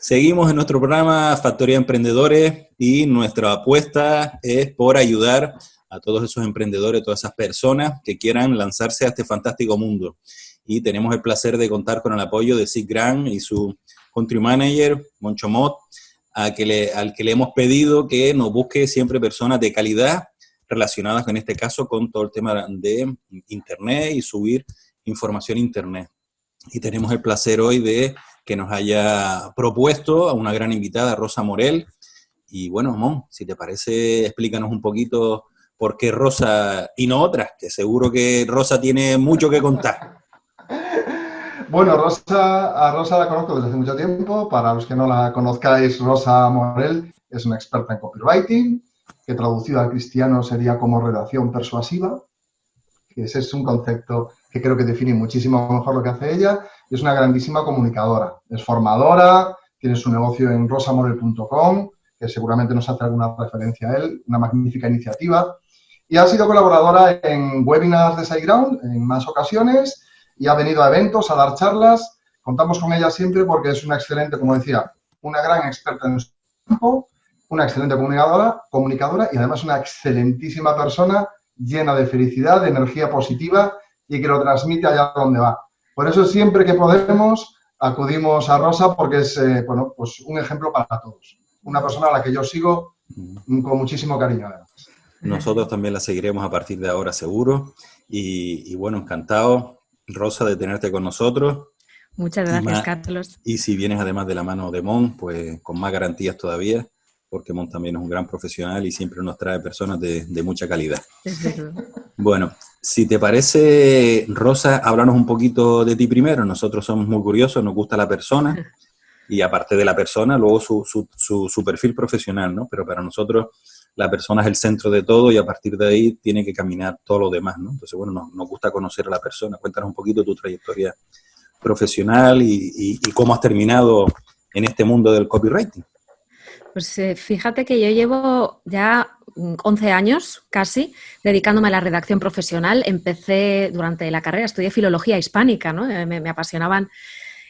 Seguimos en nuestro programa Factoría Emprendedores y nuestra apuesta es por ayudar a todos esos emprendedores, todas esas personas que quieran lanzarse a este fantástico mundo. Y tenemos el placer de contar con el apoyo de Sid Grant y su country manager, Moncho Mott, al que le hemos pedido que nos busque siempre personas de calidad relacionadas, en este caso, con todo el tema de Internet y subir información a Internet. Y tenemos el placer hoy de que nos haya propuesto a una gran invitada, Rosa Morel. Y bueno, Mon, si te parece, explícanos un poquito por qué Rosa y no otras, que seguro que Rosa tiene mucho que contar. Bueno, a Rosa la conozco desde hace mucho tiempo. Para los que no la conozcáis, Rosa Morel es una experta en copywriting, que traducido al cristiano sería como redacción persuasiva, que ese es un concepto que creo que define muchísimo mejor lo que hace ella. Y es una grandísima comunicadora. Es formadora, tiene su negocio en rosamorel.com, que seguramente nos hace alguna referencia a él, una magnífica iniciativa. Y ha sido colaboradora en webinars de SiteGround en más ocasiones y ha venido a eventos, a dar charlas. Contamos con ella siempre porque es una excelente, como decía, una gran experta en su campo, una excelente comunicadora y además una excelentísima persona llena de felicidad, de energía positiva y que lo transmite allá donde va. Por eso siempre que podemos acudimos a Rosa porque es pues un ejemplo para todos. Una persona a la que yo sigo con muchísimo cariño además. Nosotros también la seguiremos a partir de ahora seguro. Y bueno, encantado, Rosa, de tenerte con nosotros. Muchas gracias, Carlos. Y si vienes además de la mano de Mon, pues con más garantías todavía, porque Mon también es un gran profesional y siempre nos trae personas de mucha calidad. Bueno, si te parece, Rosa, háblanos un poquito de ti primero. Nosotros somos muy curiosos, nos gusta la persona y aparte de la persona, luego su perfil profesional, ¿no? Pero para nosotros la persona es el centro de todo y a partir de ahí tiene que caminar todo lo demás, ¿no? Entonces, bueno, nos gusta conocer a la persona. Cuéntanos un poquito tu trayectoria profesional y cómo has terminado en este mundo del copywriting. Pues fíjate que yo llevo ya 11 años casi dedicándome a la redacción profesional. Empecé durante la carrera, estudié filología hispánica, ¿no? Me apasionaban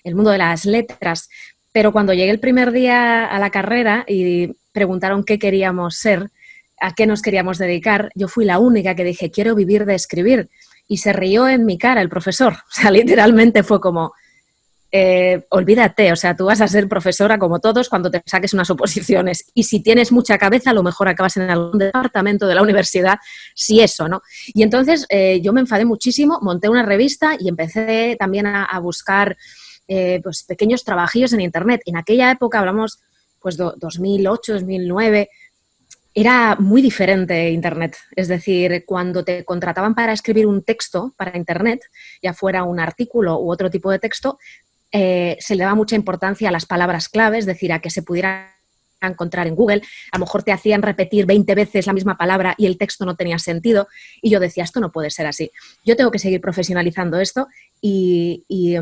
el mundo de las letras. Pero cuando llegué el primer día a la carrera y preguntaron qué queríamos ser, a qué nos queríamos dedicar, yo fui la única que dije, quiero vivir de escribir. Y se rió en mi cara el profesor. O sea, literalmente fue como, olvídate, o sea, tú vas a ser profesora como todos cuando te saques unas oposiciones. Y si tienes mucha cabeza, a lo mejor acabas en algún departamento de la universidad, si eso, ¿no? Y entonces yo me enfadé muchísimo, monté una revista y empecé también a buscar pues pequeños trabajillos en Internet. En aquella época, hablamos pues 2008, 2009, era muy diferente Internet. Es decir, cuando te contrataban para escribir un texto para Internet, ya fuera un artículo u otro tipo de texto, se le daba mucha importancia a las palabras clave, es decir, a que se pudiera encontrar en Google. A lo mejor te hacían repetir 20 veces la misma palabra y el texto no tenía sentido. Y yo decía, esto no puede ser así. Yo tengo que seguir profesionalizando esto y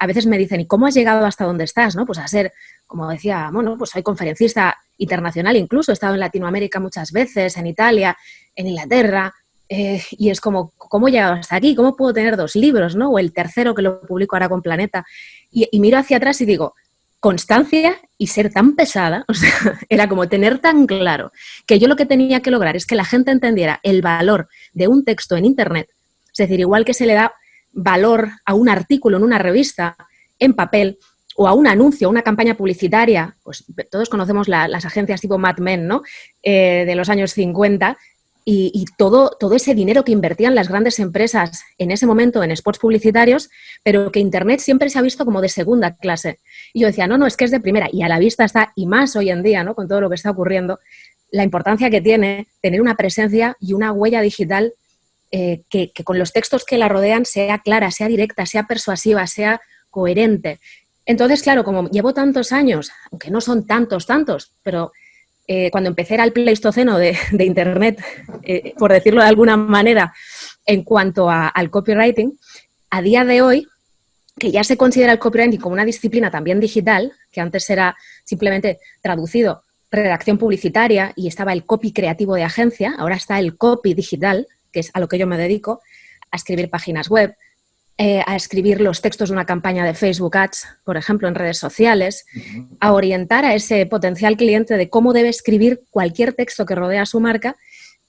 a veces me dicen, ¿y cómo has llegado hasta donde estás? ¿No? Pues a ser, como decía, bueno, pues soy conferencista internacional incluso, he estado en Latinoamérica muchas veces, en Italia, en Inglaterra, y es como, ¿cómo he llegado hasta aquí? ¿Cómo puedo tener 2 libros, ¿no? O el tercero que lo publico ahora con Planeta. Y miro hacia atrás y digo, constancia y ser tan pesada, o sea, era como tener tan claro que yo lo que tenía que lograr es que la gente entendiera el valor de un texto en Internet, es decir, igual que se le da valor a un artículo en una revista, en papel, o a un anuncio, a una campaña publicitaria, pues todos conocemos las agencias tipo Mad Men, ¿no? De los años 50, y todo ese dinero que invertían las grandes empresas en ese momento en spots publicitarios, pero que Internet siempre se ha visto como de segunda clase. Y yo decía, no, es que es de primera. Y a la vista está, y más hoy en día, ¿no? Con todo lo que está ocurriendo, la importancia que tiene tener una presencia y una huella digital que con los textos que la rodean sea clara, sea directa, sea persuasiva, sea coherente. Entonces, claro, como llevo tantos años, aunque no son tantos, pero cuando empecé era el pleistoceno de Internet, por decirlo de alguna manera, en cuanto al copywriting, a día de hoy, que ya se considera el copywriting como una disciplina también digital, que antes era simplemente traducido redacción publicitaria y estaba el copy creativo de agencia, ahora está el copy digital, que es a lo que yo me dedico, a escribir páginas web, a escribir los textos de una campaña de Facebook Ads, por ejemplo, en redes sociales, a orientar a ese potencial cliente de cómo debe escribir cualquier texto que rodea a su marca,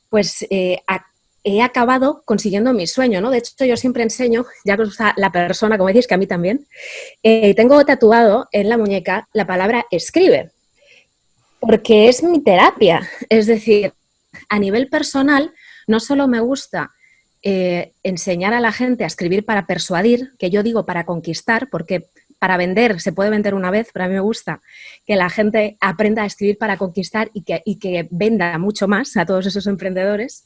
pues he acabado consiguiendo mi sueño, ¿no? De hecho, yo siempre enseño, ya que usa la persona, como decís, que a mí también, tengo tatuado en la muñeca la palabra escribe, porque es mi terapia. Es decir, a nivel personal, no solo me gusta enseñar a la gente a escribir para persuadir, que yo digo para conquistar, porque para vender se puede vender una vez, pero a mí me gusta que la gente aprenda a escribir para conquistar y que venda mucho más a todos esos emprendedores.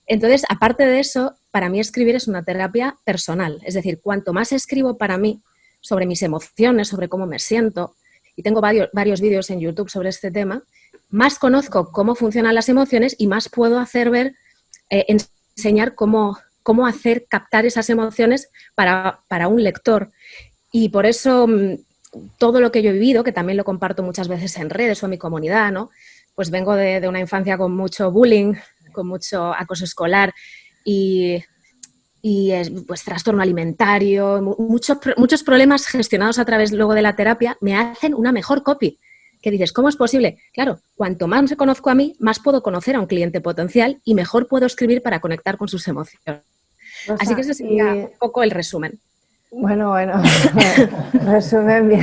Entonces, aparte de eso, para mí escribir es una terapia personal. Es decir, cuanto más escribo para mí sobre mis emociones, sobre cómo me siento, y tengo varios vídeos en YouTube sobre este tema, más conozco cómo funcionan las emociones y más puedo hacer ver, enseñar cómo hacer captar esas emociones para un lector. Y por eso todo lo que yo he vivido, que también lo comparto muchas veces en redes o en mi comunidad, ¿no? Pues vengo de una infancia con mucho bullying, con mucho acoso escolar y pues trastorno alimentario, muchos problemas gestionados a través luego de la terapia me hacen una mejor copy. Que dices, ¿cómo es posible? Claro, cuanto más me conozco a mí, más puedo conocer a un cliente potencial y mejor puedo escribir para conectar con sus emociones. Rosa, así que ese sería un poco el resumen. Bueno, resumen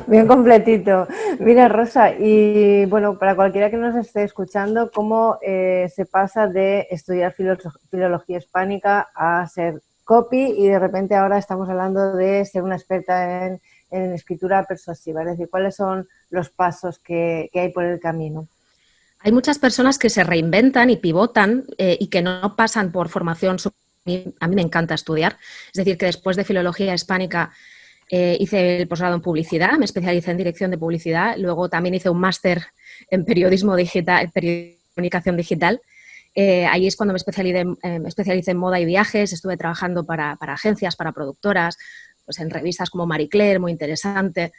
bien completito. Mira, Rosa, y bueno, para cualquiera que nos esté escuchando, ¿cómo se pasa de estudiar filología hispánica a ser copy y de repente ahora estamos hablando de ser una experta en escritura persuasiva? Es decir, ¿cuáles son los pasos que hay por el camino? Hay muchas personas que se reinventan y pivotan y que no pasan por formación. A mí me encanta estudiar. Es decir, que después de filología hispánica hice el posgrado en publicidad, me especialicé en dirección de publicidad, luego también hice un máster en periodismo digital, comunicación digital. Ahí es cuando me especialicé en moda y viajes, estuve trabajando para agencias, para productoras, pues en revistas como Marie Claire, muy interesante.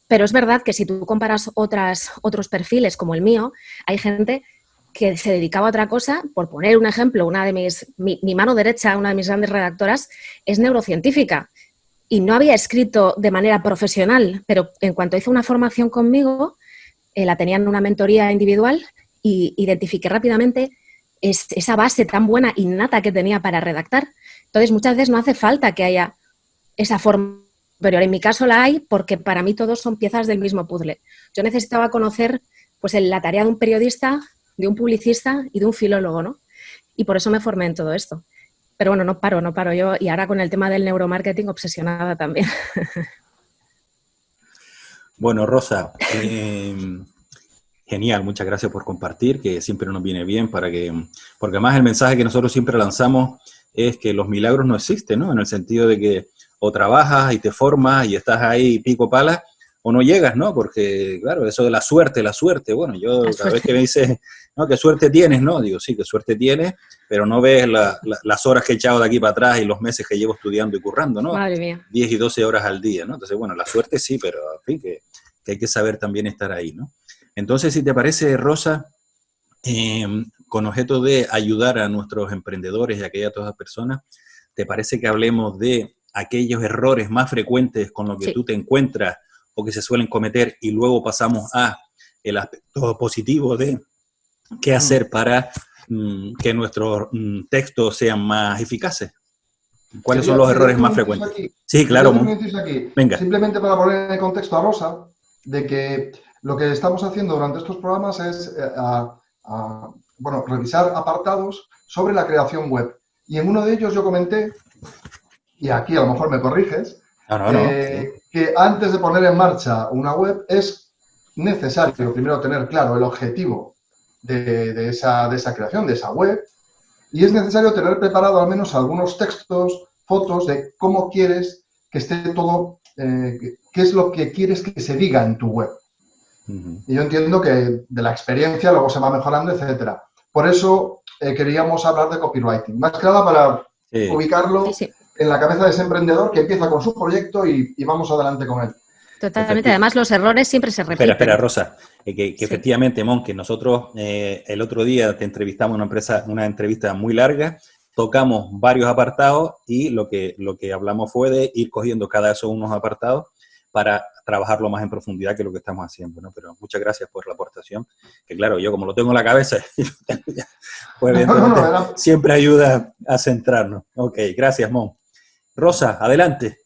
Pero es verdad que si tú comparas otros perfiles como el mío, hay gente que se dedicaba a otra cosa. Por poner un ejemplo, mi mano derecha, una de mis grandes redactoras, es neurocientífica y no había escrito de manera profesional, pero en cuanto hizo una formación conmigo, la tenía en una mentoría individual y identifiqué rápidamente esa base tan buena, innata que tenía para redactar. Entonces, muchas veces no hace falta que haya esa forma superior. En mi caso la hay porque para mí todos son piezas del mismo puzzle. Yo necesitaba conocer pues, la tarea de un periodista, de un publicista y de un filólogo, ¿no? Y por eso me formé en todo esto. Pero bueno, no paro yo. Y ahora con el tema del neuromarketing, obsesionada también. Bueno, Rosa, genial, muchas gracias por compartir, que siempre nos viene bien porque además el mensaje que nosotros siempre lanzamos es que los milagros no existen, ¿no? En el sentido de que o trabajas y te formas y estás ahí pico pala, o no llegas, ¿no? Porque, claro, eso de la suerte, bueno, yo cada vez que me dice, no, qué suerte tienes, ¿no? Digo, sí, qué suerte tienes, pero no ves las horas que he echado de aquí para atrás y los meses que llevo estudiando y currando, ¿no? Madre mía. 10 y 12 horas al día, ¿no? Entonces, bueno, la suerte sí, pero, en fin, que hay que saber también estar ahí, ¿no? Entonces, si te parece, Rosa, con objeto de ayudar a nuestros emprendedores y a aquellas todas personas, ¿te parece que hablemos de aquellos errores más frecuentes con los que tú te encuentras o que se suelen cometer y luego pasamos a el aspecto positivo de qué hacer para que nuestros textos sean más eficaces? ¿Cuáles son los errores más frecuentes? Sí, claro. Venga. Simplemente para poner en contexto a Rosa, de que lo que estamos haciendo durante estos programas es revisar apartados sobre la creación web. Y en uno de ellos yo comenté, y aquí a lo mejor me corriges, que antes de poner en marcha una web es necesario primero tener claro el objetivo de esa creación, de esa web, y es necesario tener preparado al menos algunos textos, fotos de cómo quieres que esté todo, qué es lo que quieres que se diga en tu web. Y yo entiendo que de la experiencia luego se va mejorando, etcétera. Por eso queríamos hablar de copywriting. Más que nada para ubicarlo en la cabeza de ese emprendedor que empieza con su proyecto y vamos adelante con él. Totalmente. Además, los errores siempre se repiten. Espera, Rosa. Que efectivamente, Mon, que nosotros el otro día te entrevistamos una entrevista muy larga tocamos varios apartados y lo que hablamos fue de ir cogiendo cada de esos unos apartados para trabajarlo más en profundidad que lo que estamos haciendo, ¿no? Pero muchas gracias por la aportación, que claro, yo como lo tengo en la cabeza, pues evidentemente siempre ayuda a centrarnos. Ok, gracias, Mon. Rosa, adelante.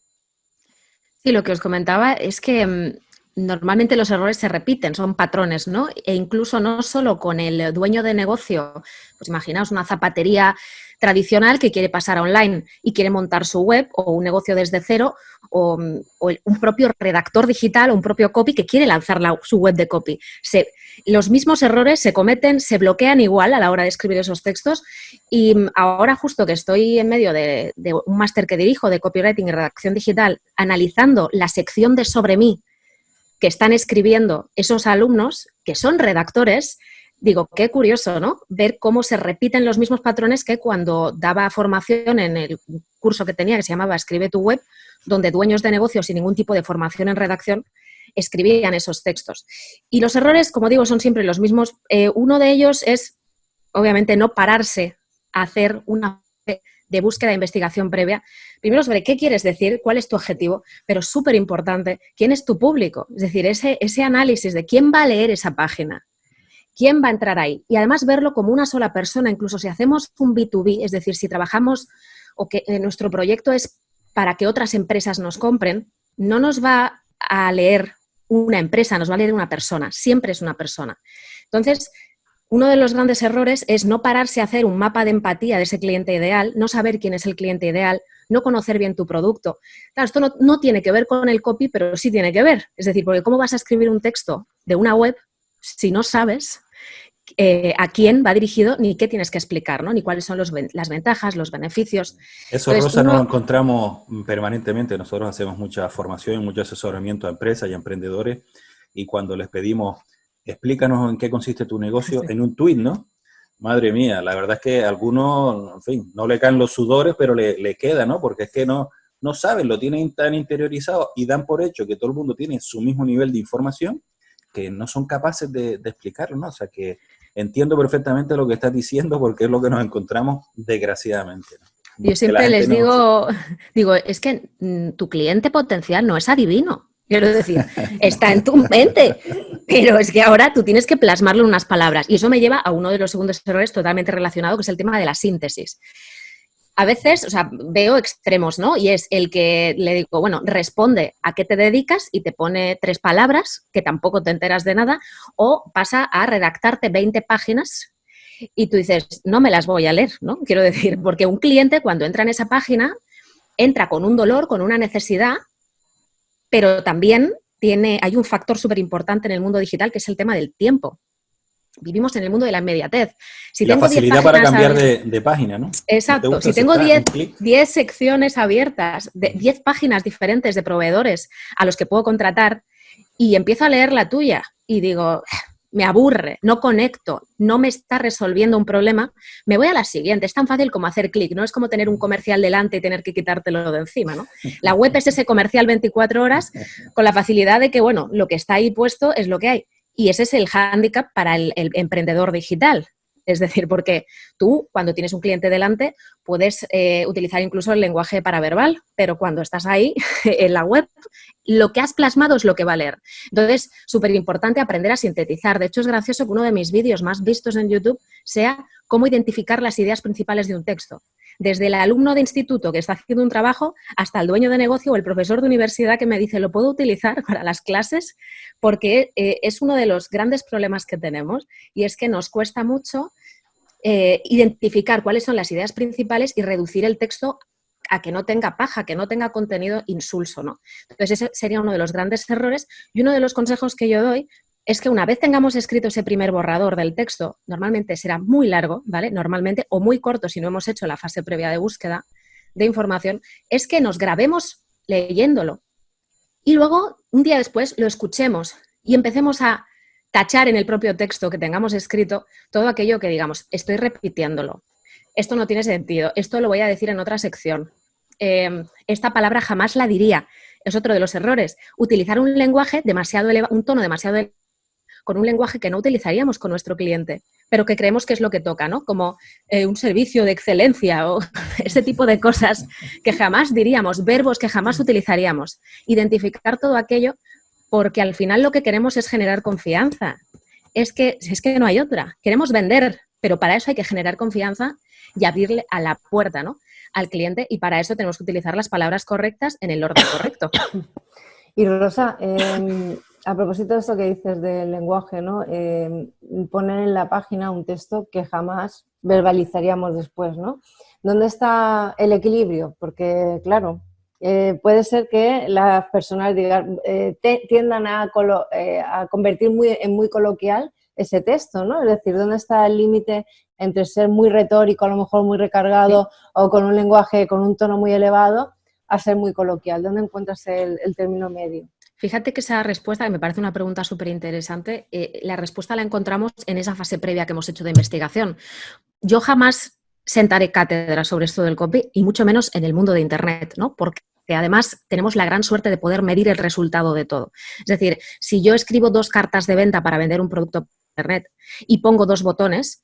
Sí, lo que os comentaba es que normalmente los errores se repiten, son patrones, ¿no? E incluso no solo con el dueño de negocio, pues imaginaos una zapatería tradicional que quiere pasar a online y quiere montar su web o un negocio desde cero o un propio redactor digital o un propio copy que quiere lanzar su web de copy. Los mismos errores se cometen, se bloquean igual a la hora de escribir esos textos y ahora justo que estoy en medio de un máster que dirijo de copywriting y redacción digital, analizando la sección de Sobre mí que están escribiendo esos alumnos que son redactores, digo, qué curioso, ¿no? Ver cómo se repiten los mismos patrones que cuando daba formación en el curso que tenía, que se llamaba Escribe tu web, donde dueños de negocios sin ningún tipo de formación en redacción escribían esos textos. Y los errores, como digo, son siempre los mismos. Uno de ellos es, obviamente, no pararse a hacer una de búsqueda de investigación previa. Primero sobre qué quieres decir, cuál es tu objetivo, pero súper importante, quién es tu público. Es decir, ese análisis de quién va a leer esa página, quién va a entrar ahí. Y además verlo como una sola persona, incluso si hacemos un B2B, es decir, si trabajamos o que nuestro proyecto es para que otras empresas nos compren, no nos va a leer una empresa, nos va a leer una persona, siempre es una persona. Entonces, uno de los grandes errores es no pararse a hacer un mapa de empatía de ese cliente ideal, no saber quién es el cliente ideal, no conocer bien tu producto. Claro, esto no tiene que ver con el copy, pero sí tiene que ver. Es decir, porque ¿cómo vas a escribir un texto de una web si no sabes a quién va dirigido ni qué tienes que explicar, ¿no? Ni cuáles son las ventajas, los beneficios? Eso, entonces, Rosa, no lo encontramos permanentemente. Nosotros hacemos mucha formación, mucho asesoramiento a empresas y a emprendedores y cuando les pedimos explícanos en qué consiste tu negocio, en un tuit, ¿no? Madre mía, la verdad es que a algunos, en fin, no le caen los sudores, pero le queda, ¿no? Porque es que no saben, lo tienen tan interiorizado y dan por hecho que todo el mundo tiene su mismo nivel de información que no son capaces de explicarlo, ¿no? O sea que entiendo perfectamente lo que estás diciendo porque es lo que nos encontramos desgraciadamente, ¿no? Yo siempre les digo, es que tu cliente potencial no es adivino. Quiero decir, está en tu mente, pero es que ahora tú tienes que plasmarlo en unas palabras. Y eso me lleva a uno de los segundos errores totalmente relacionado, que es el tema de la síntesis. A veces, o sea, veo extremos, ¿no? Y es el que le digo, bueno, responde a qué te dedicas y te pone 3 palabras, que tampoco te enteras de nada, o pasa a redactarte 20 páginas y tú dices, no me las voy a leer, ¿no? Quiero decir, porque un cliente cuando entra en esa página, entra con un dolor, con una necesidad, pero también hay un factor súper importante en el mundo digital que es el tema del tiempo. Vivimos en el mundo de la inmediatez. Si la facilidad para cambiar de página, ¿no? Exacto. Si tengo 10 secciones abiertas, 10 páginas diferentes de proveedores a los que puedo contratar y empiezo a leer la tuya y digo, me aburre, no conecto, no me está resolviendo un problema, me voy a la siguiente. Es tan fácil como hacer clic, no es como tener un comercial delante y tener que quitártelo de encima, ¿no? La web es ese comercial 24 horas con la facilidad de que, bueno, lo que está ahí puesto es lo que hay. Y ese es el hándicap para el emprendedor digital. Es decir, porque tú, cuando tienes un cliente delante, puedes utilizar incluso el lenguaje paraverbal, pero cuando estás ahí, en la web, lo que has plasmado es lo que va a leer. Entonces, súper importante aprender a sintetizar. De hecho, es gracioso que uno de mis vídeos más vistos en YouTube sea cómo identificar las ideas principales de un texto. Desde el alumno de instituto que está haciendo un trabajo hasta el dueño de negocio o el profesor de universidad que me dice, lo puedo utilizar para las clases, porque es uno de los grandes problemas que tenemos y es que nos cuesta mucho identificar cuáles son las ideas principales y reducir el texto a que no tenga paja, que no tenga contenido insulso, ¿no? Entonces ese sería uno de los grandes errores y uno de los consejos que yo doy es que una vez tengamos escrito ese primer borrador del texto, normalmente será muy largo, ¿vale? Normalmente, o muy corto si no hemos hecho la fase previa de búsqueda de información, es que nos grabemos leyéndolo y luego un día después lo escuchemos y empecemos a tachar en el propio texto que tengamos escrito todo aquello que digamos, estoy repitiéndolo, esto no tiene sentido, esto lo voy a decir en otra sección, esta palabra jamás la diría, es otro de los errores, utilizar un lenguaje demasiado elevado, un tono demasiado elevado, con un lenguaje que no utilizaríamos con nuestro cliente, pero que creemos que es lo que toca, ¿no? Como un servicio de excelencia o ese tipo de cosas que jamás diríamos, verbos que jamás utilizaríamos. Identificar todo aquello porque al final lo que queremos es generar confianza. Es que no hay otra. Queremos vender, pero para eso hay que generar confianza y abrirle a la puerta, ¿no?, al cliente, y para eso tenemos que utilizar las palabras correctas en el orden correcto. Y Rosa, a propósito de esto que dices del lenguaje, ¿no? Poner en la página un texto que jamás verbalizaríamos después, ¿no? ¿Dónde está el equilibrio? Porque, claro, puede ser que las personas tiendan a convertir en muy coloquial ese texto, ¿no? Es decir, ¿dónde está el límite entre ser muy retórico, a lo mejor muy recargado, o con un lenguaje, con un tono muy elevado, a ser muy coloquial? ¿Dónde encuentras el término medio? Fíjate que esa respuesta, que me parece una pregunta súper interesante, la respuesta la encontramos en esa fase previa que hemos hecho de investigación. Yo jamás sentaré cátedra sobre esto del copy, y mucho menos en el mundo de Internet, ¿no? Porque además tenemos la gran suerte de poder medir el resultado de todo. Es decir, si yo escribo 2 cartas de venta para vender un producto por Internet y pongo 2 botones,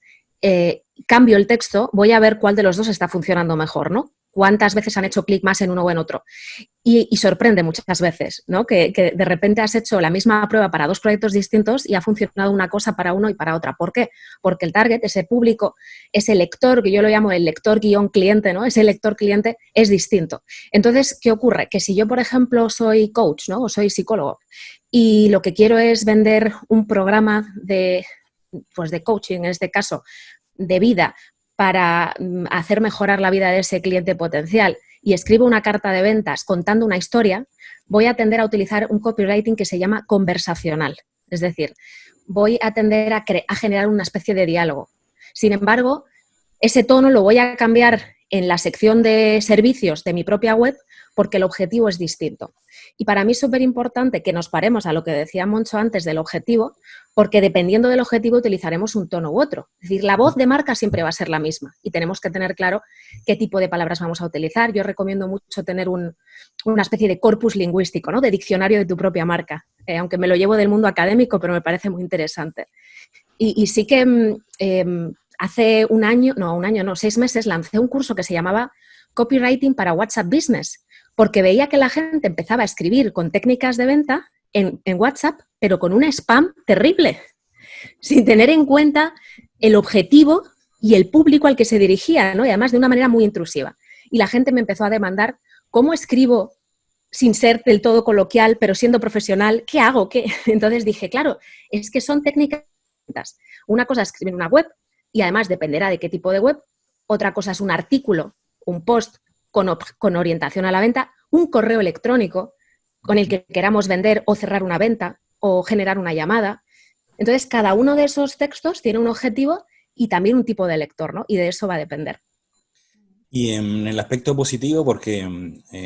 cambio el texto, voy a ver cuál de los 2 está funcionando mejor, ¿no? Cuántas veces han hecho clic más en uno o en otro. Y sorprende muchas veces, ¿no? Que de repente has hecho la misma prueba para 2 proyectos distintos y ha funcionado una cosa para uno y para otra. ¿Por qué? Porque el target, ese público, ese lector, que yo lo llamo el lector-cliente, ¿no? Ese lector-cliente es distinto. Entonces, ¿qué ocurre? Que si yo, por ejemplo, soy coach, ¿no?, o soy psicólogo, y lo que quiero es vender un programa de coaching, en este caso, de vida, para hacer mejorar la vida de ese cliente potencial, y escribo una carta de ventas contando una historia, voy a tender a utilizar un copywriting que se llama conversacional. Es decir, voy a tender a generar una especie de diálogo. Sin embargo, ese tono lo voy a cambiar en la sección de servicios de mi propia web porque el objetivo es distinto. Y para mí es súper importante que nos paremos a lo que decía Moncho antes del objetivo, porque dependiendo del objetivo utilizaremos un tono u otro. Es decir, la voz de marca siempre va a ser la misma y tenemos que tener claro qué tipo de palabras vamos a utilizar. Yo recomiendo mucho tener una especie de corpus lingüístico, ¿no?, de diccionario de tu propia marca, aunque me lo llevo del mundo académico, pero me parece muy interesante. Y sí que hace 6 meses lancé un curso que se llamaba Copywriting para WhatsApp Business, porque veía que la gente empezaba a escribir con técnicas de venta en WhatsApp, pero con un spam terrible, sin tener en cuenta el objetivo y el público al que se dirigía, ¿no? Y además de una manera muy intrusiva. Y la gente me empezó a demandar cómo escribo sin ser del todo coloquial, pero siendo profesional. ¿Qué hago? ¿Qué? Entonces dije, claro, es que son técnicas. Una cosa es escribir una web, y además dependerá de qué tipo de web. Otra cosa es un artículo, un post con orientación a la venta, un correo electrónico con el que queramos vender o cerrar una venta o generar una llamada. Entonces, cada uno de esos textos tiene un objetivo y también un tipo de lector, ¿no? Y de eso va a depender. Y en el aspecto positivo, porque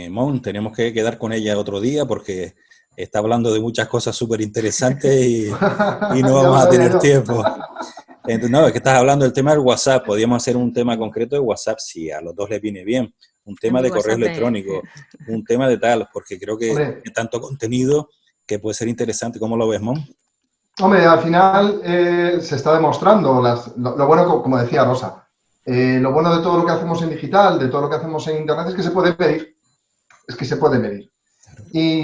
Mon, tenemos que quedar con ella otro día porque está hablando de muchas cosas súper interesantes y no vamos a tener tiempo. Entonces, no, es que estás hablando del tema del WhatsApp. Podríamos hacer un tema concreto de WhatsApp si a los dos les viene bien. Un tema de correo electrónico, un tema de tal, porque creo que hay tanto contenido que puede ser interesante. ¿Cómo lo ves, Mon? Hombre, al final se está demostrando lo bueno, como decía Rosa, lo bueno de todo lo que hacemos en digital, de todo lo que hacemos en Internet, es que se puede medir. Es que se puede medir. Y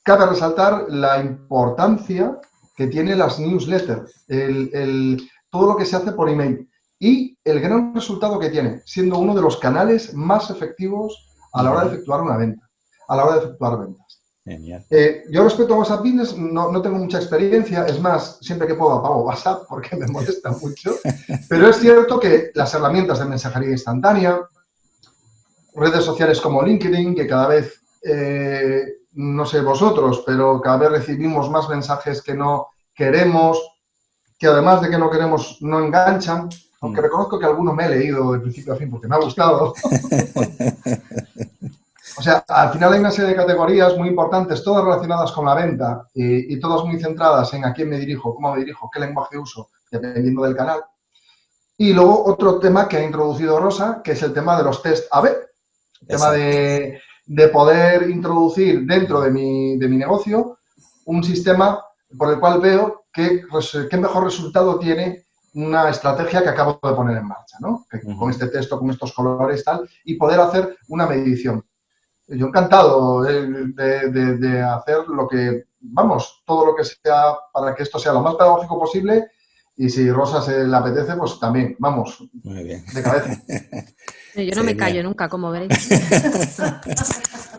cabe resaltar la importancia que tiene las newsletters, todo lo que se hace por email y el gran resultado que tiene, siendo uno de los canales más efectivos a la hora de efectuar una venta, a la hora de efectuar ventas. Genial. Yo respecto a WhatsApp Business no tengo mucha experiencia, es más, siempre que puedo apago WhatsApp porque me molesta mucho, pero es cierto que las herramientas de mensajería instantánea, redes sociales como LinkedIn, que cada vez, no sé vosotros, pero cada vez recibimos más mensajes que no queremos, que además de que no queremos, no enganchan, aunque reconozco que alguno me he leído de principio a fin porque me ha gustado. O sea, al final hay una serie de categorías muy importantes, todas relacionadas con la venta y todas muy centradas en a quién me dirijo, cómo me dirijo, qué lenguaje uso, dependiendo del canal. Y luego otro tema que ha introducido Rosa, que es el tema de los test A/B. El tema de poder introducir dentro de mi negocio un sistema por el cual veo qué mejor resultado tiene una estrategia que acabo de poner en marcha, ¿no? Que con este texto, con estos colores, tal, y poder hacer una medición. Yo encantado de hacer lo que, vamos, todo lo que sea para que esto sea lo más pedagógico posible, y si Rosa se le apetece, pues también, vamos, muy bien, de cabeza. Yo no me callo nunca, como veréis.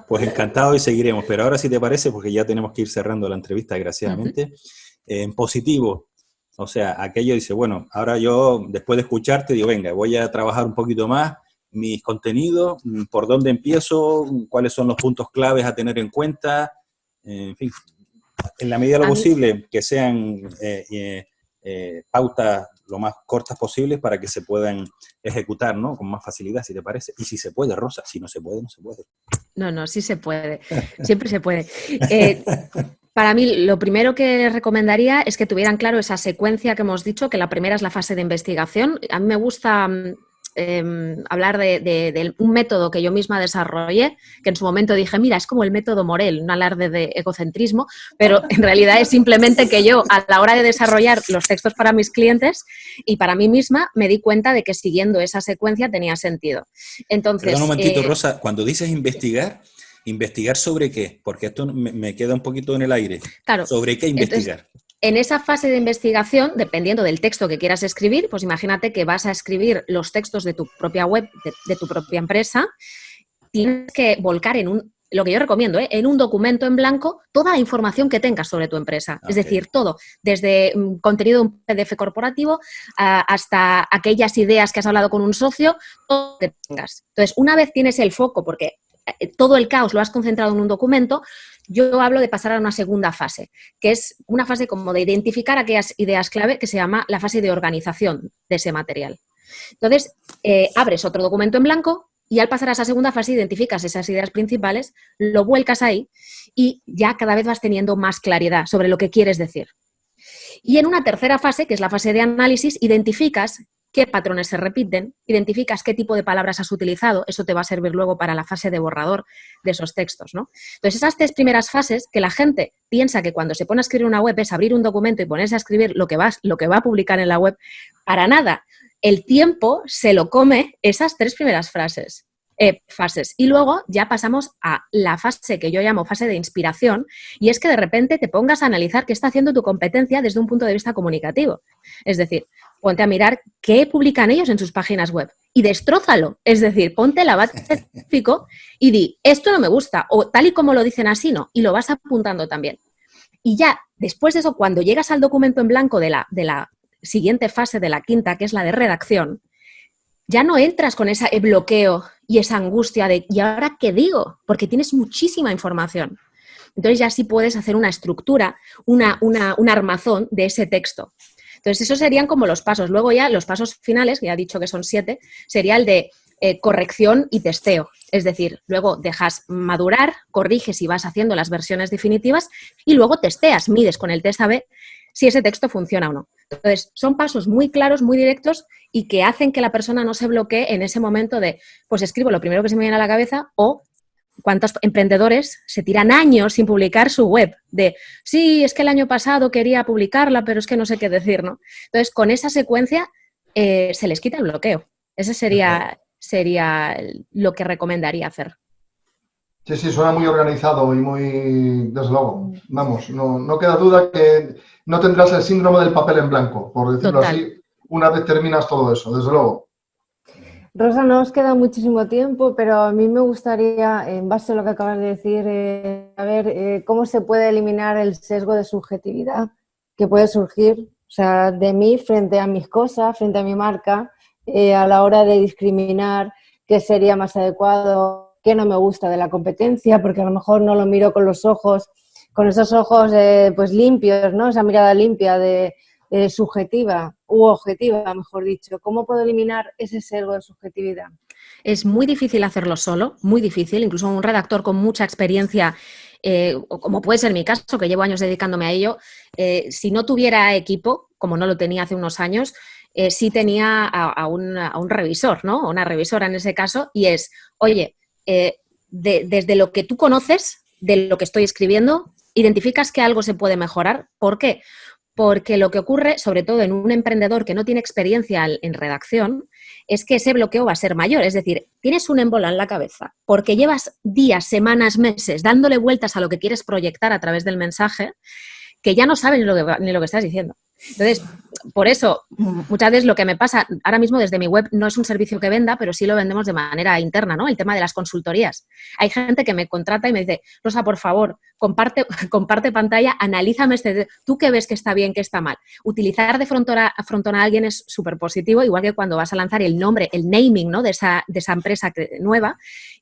Pues encantado y seguiremos, pero ahora si te parece, porque ya tenemos que ir cerrando la entrevista, desgraciadamente, en positivo. O sea, aquello dice, bueno, ahora yo, después de escucharte, digo, venga, voy a trabajar un poquito más mis contenidos, por dónde empiezo, cuáles son los puntos claves a tener en cuenta, en fin, en la medida de lo posible, que sean pautas lo más cortas posibles para que se puedan ejecutar, ¿no? Con más facilidad, si te parece. Y si se puede, Rosa, si no se puede, no se puede. No, sí se puede, siempre se puede. Para mí, lo primero que recomendaría es que tuvieran claro esa secuencia que hemos dicho, que la primera es la fase de investigación. A mí me gusta hablar de un método que yo misma desarrollé, que en su momento dije, mira, es como el método Morel, un alarde de egocentrismo, pero en realidad es simplemente que yo, a la hora de desarrollar los textos para mis clientes y para mí misma, me di cuenta de que siguiendo esa secuencia tenía sentido. Entonces, perdón un momentito, Rosa, cuando dices investigar, ¿investigar sobre qué? Porque esto me queda un poquito en el aire. Claro. ¿Sobre qué investigar? Entonces, en esa fase de investigación, dependiendo del texto que quieras escribir, pues imagínate que vas a escribir los textos de tu propia web, de tu propia empresa, tienes que volcar lo que yo recomiendo, en un documento en blanco, toda la información que tengas sobre tu empresa. Okay. Es decir, todo, desde contenido de un PDF corporativo hasta aquellas ideas que has hablado con un socio, todo lo que tengas. Entonces, una vez tienes el foco, porque todo el caos lo has concentrado en un documento, yo hablo de pasar a una segunda fase, que es una fase como de identificar aquellas ideas clave que se llama la fase de organización de ese material. Entonces, abres otro documento en blanco y al pasar a esa segunda fase identificas esas ideas principales, lo vuelcas ahí y ya cada vez vas teniendo más claridad sobre lo que quieres decir. Y en una tercera fase, que es la fase de análisis, identificas qué patrones se repiten, identificas qué tipo de palabras has utilizado, eso te va a servir luego para la fase de borrador de esos textos, ¿no? Entonces, esas tres primeras fases, que la gente piensa que cuando se pone a escribir una web es abrir un documento y ponerse a escribir lo que va a publicar en la web, para nada. El tiempo se lo come esas tres primeras fases. Y luego ya pasamos a la fase que yo llamo fase de inspiración, y es que de repente te pongas a analizar qué está haciendo tu competencia desde un punto de vista comunicativo. Es decir, ponte a mirar qué publican ellos en sus páginas web y destrózalo. Es decir, ponte la bata y di, esto no me gusta, o tal y como lo dicen así no, y lo vas apuntando también. Y ya, después de eso, cuando llegas al documento en blanco de la siguiente fase, de la quinta, que es la de redacción, ya no entras con ese bloqueo y esa angustia de ¿y ahora qué digo? Porque tienes muchísima información. Entonces ya sí puedes hacer una estructura, un armazón de ese texto. Entonces esos serían como los pasos. Luego ya los pasos finales, que ya he dicho que son 7, sería el de corrección y testeo. Es decir, luego dejas madurar, corriges y vas haciendo las versiones definitivas y luego testeas, mides con el test A/B si ese texto funciona o no. Entonces, son pasos muy claros, muy directos y que hacen que la persona no se bloquee en ese momento de, pues escribo lo primero que se me viene a la cabeza, o cuántos emprendedores se tiran años sin publicar su web, de, sí, es que el año pasado quería publicarla, pero es que no sé qué decir, ¿no? Entonces, con esa secuencia se les quita el bloqueo. Ese sería lo que recomendaría hacer. Sí, sí, suena muy organizado y muy, desde luego, vamos, no queda duda que no tendrás el síndrome del papel en blanco, por decirlo así, una vez terminas todo eso, desde luego. Rosa, no os queda muchísimo tiempo, pero a mí me gustaría, en base a lo que acabas de decir, saber cómo se puede eliminar el sesgo de subjetividad que puede surgir, o sea, de mí frente a mis cosas, frente a mi marca, a la hora de discriminar qué sería más adecuado, qué no me gusta de la competencia, porque a lo mejor no lo miro con los ojos, con esos ojos pues limpios, ¿no? Esa mirada limpia de subjetiva u objetiva, mejor dicho. ¿Cómo puedo eliminar ese sesgo de subjetividad? Es muy difícil hacerlo solo, muy difícil. Incluso un redactor con mucha experiencia, como puede ser mi caso, que llevo años dedicándome a ello, si no tuviera equipo, como no lo tenía hace unos años, sí tenía a un revisor, ¿no? Una revisora en ese caso, y es, oye, desde lo que tú conoces, de lo que estoy escribiendo, identificas que algo se puede mejorar. ¿Por qué? porque lo que ocurre, sobre todo en un emprendedor que no tiene experiencia en redacción, es que ese bloqueo va a ser mayor. Es decir, tienes un émbolo en la cabeza porque llevas días, semanas, meses dándole vueltas a lo que quieres proyectar a través del mensaje, que ya no sabes ni lo que estás diciendo. Entonces, por eso, muchas veces lo que me pasa ahora mismo desde mi web no es un servicio que venda, pero sí lo vendemos de manera interna, ¿no? El tema de las consultorías. Hay gente que me contrata y me dice, Rosa, por favor, comparte pantalla, analízame ¿tú qué ves que está bien, que está mal? Utilizar de frontona a alguien es súper positivo, igual que cuando vas a lanzar el nombre, el naming, ¿no? de esa empresa nueva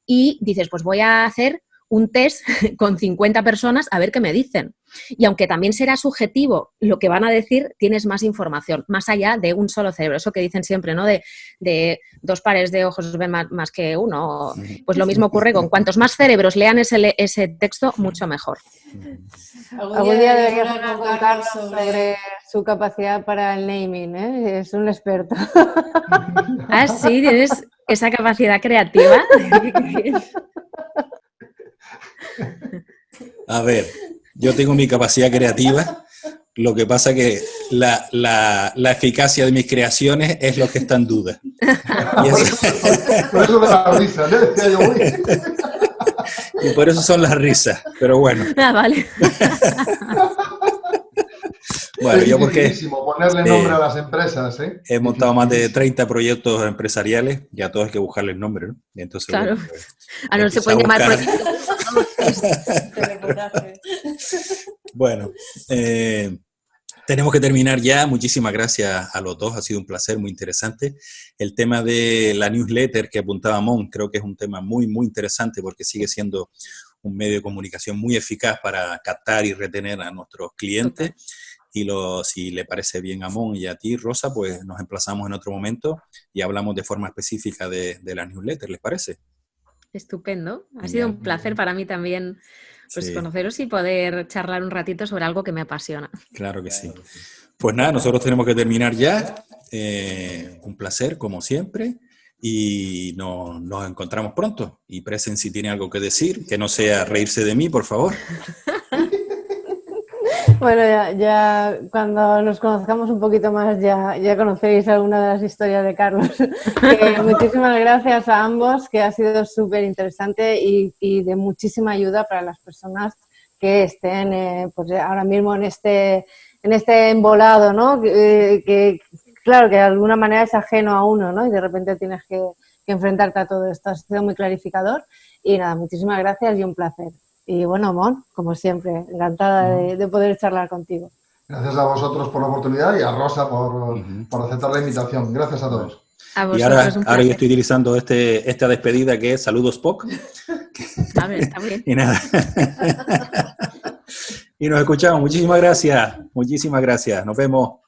y dices, pues voy a hacer un test con 50 personas a ver qué me dicen. Y aunque también será subjetivo lo que van a decir, tienes más información, más allá de un solo cerebro. Eso que dicen siempre, ¿no? De 2 pares de ojos ven más que uno. Pues lo mismo ocurre con cuantos más cerebros lean ese texto, mucho mejor. Algún día deberías hablar con Carlos sobre su capacidad para el naming, ¿eh? Es un experto. Ah, sí, tienes esa capacidad creativa. A ver, yo tengo mi capacidad creativa, lo que pasa que la eficacia de mis creaciones es lo que está en duda. Y por eso de la risa, ¿no? Decía yo, uy. Y por eso son las risas, pero bueno. Ah, vale. Bueno, es yo porque dificilísimo ponerle nombre a las empresas, ¿eh? he montado más de 30 proyectos empresariales y a todos hay que buscarles nombre, ¿no? Y entonces, claro. Bueno, pues, No se pueden llamar proyectos. Bueno, tenemos que terminar ya. Muchísimas gracias a los dos, ha sido un placer, muy interesante. El tema de la newsletter que apuntaba Mon, creo que es un tema muy, muy interesante porque sigue siendo un medio de comunicación muy eficaz para captar y retener a nuestros clientes. Y si le parece bien a Mon y a ti, Rosa, pues nos emplazamos en otro momento y hablamos de forma específica de la newsletter, ¿les parece? Estupendo. Ha sido un placer para mí también pues, conoceros y poder charlar un ratito sobre algo que me apasiona. Claro que sí. Pues nada, nosotros tenemos que terminar ya. Un placer, como siempre. Y nos encontramos pronto. Y Presen, si tiene algo que decir, que no sea reírse de mí, por favor. Bueno, ya cuando nos conozcamos un poquito más ya conoceréis alguna de las historias de Carlos. Muchísimas gracias a ambos, que ha sido súper interesante y de muchísima ayuda para las personas que estén pues ahora mismo en este embolado, ¿no? Que claro, que de alguna manera es ajeno a uno, ¿no? Y de repente tienes que enfrentarte a todo esto. Ha sido muy clarificador y nada, muchísimas gracias y un placer. Y bueno, Mon, como siempre, encantada de poder charlar contigo. Gracias a vosotros por la oportunidad y a Rosa por aceptar la invitación. Gracias a todos. A y ahora yo estoy utilizando esta despedida que es Saludos Spock. A ver, está bien. Y nada. Y nos escuchamos. Muchísimas gracias. Nos vemos.